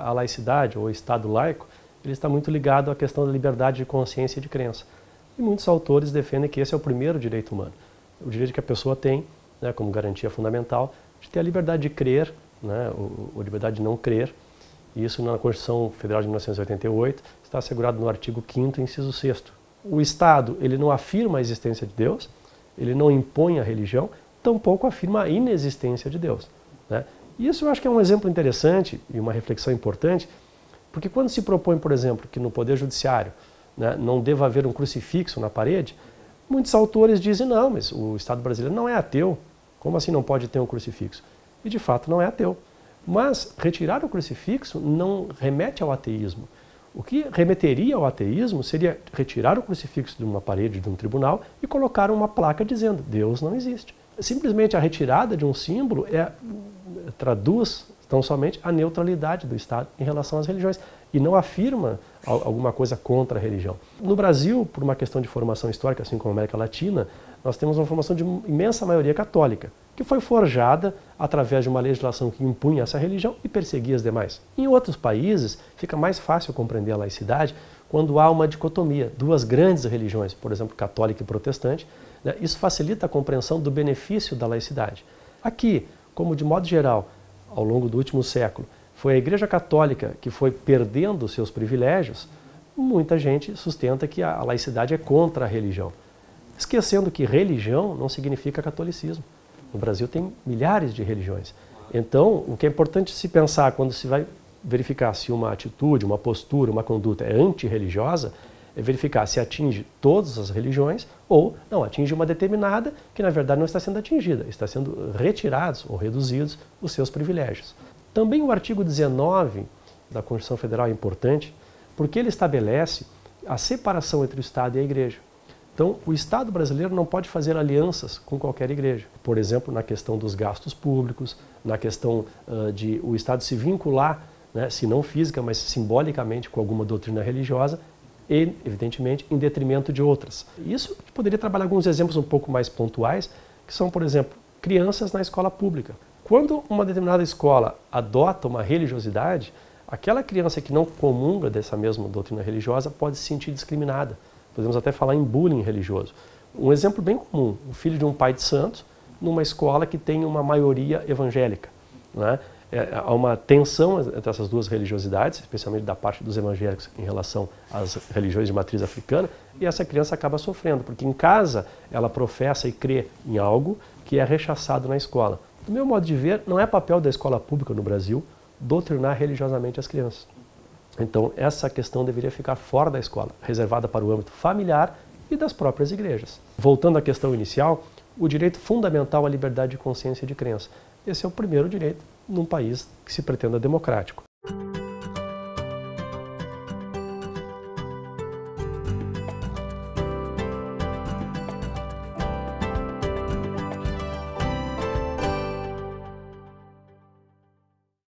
a laicidade ou o Estado laico, ele está muito ligado à questão da liberdade de consciência e de crença. E muitos autores defendem que esse é o primeiro direito humano. O direito que a pessoa tem, né, como garantia fundamental, de ter a liberdade de crer, né, ou liberdade de não crer. E isso na Constituição Federal de 1988 está assegurado no artigo 5º, inciso 6º. O Estado, ele não afirma a existência de Deus, ele não impõe a religião, tampouco afirma a inexistência de Deus, né? Isso eu acho que é um exemplo interessante e uma reflexão importante, porque quando se propõe, por exemplo, que no Poder Judiciário, né, não deva haver um crucifixo na parede, muitos autores dizem, não, mas o Estado brasileiro não é ateu, como assim não pode ter um crucifixo? E de fato não é ateu. Mas retirar o crucifixo não remete ao ateísmo. O que remeteria ao ateísmo seria retirar o crucifixo de uma parede de um tribunal e colocar uma placa dizendo Deus não existe. Simplesmente a retirada de um símbolo traduz tão somente a neutralidade do Estado em relação às religiões e não afirma alguma coisa contra a religião. No Brasil, por uma questão de formação histórica, assim como na América Latina, nós temos uma formação de imensa maioria católica, que foi forjada através de uma legislação que impunha essa religião e perseguia as demais. Em outros países, fica mais fácil compreender a laicidade quando há uma dicotomia, duas grandes religiões, por exemplo, católica e protestante, né? Isso facilita a compreensão do benefício da laicidade. Aqui, como de modo geral, ao longo do último século, foi a Igreja Católica que foi perdendo seus privilégios, muita gente sustenta que a laicidade é contra a religião, esquecendo que religião não significa catolicismo. No Brasil tem milhares de religiões. Então, o que é importante se pensar quando se vai verificar se uma atitude, uma postura, uma conduta é antirreligiosa, é verificar se atinge todas as religiões ou não, atinge uma determinada que na verdade não está sendo atingida, está sendo retirados ou reduzidos os seus privilégios. Também o artigo 19 da Constituição Federal é importante porque ele estabelece a separação entre o Estado e a Igreja. Então, o Estado brasileiro não pode fazer alianças com qualquer igreja. Por exemplo, na questão dos gastos públicos, na questão de o Estado se vincular, né, se não física, mas simbolicamente com alguma doutrina religiosa, e, evidentemente, em detrimento de outras. Isso poderia trabalhar alguns exemplos um pouco mais pontuais, que são, por exemplo, crianças na escola pública. Quando uma determinada escola adota uma religiosidade, aquela criança que não comunga dessa mesma doutrina religiosa pode se sentir discriminada. Podemos até falar em bullying religioso. Um exemplo bem comum, o filho de um pai de santo numa escola que tem uma maioria evangélica, né? Há uma tensão entre essas duas religiosidades, especialmente da parte dos evangélicos em relação às religiões de matriz africana, e essa criança acaba sofrendo, porque em casa ela professa e crê em algo que é rechaçado na escola. Do meu modo de ver, não é papel da escola pública no Brasil doutrinar religiosamente as crianças. Então, essa questão deveria ficar fora da escola, reservada para o âmbito familiar e das próprias igrejas. Voltando à questão inicial, o direito fundamental à liberdade de consciência e de crença. Esse é o primeiro direito num país que se pretenda democrático.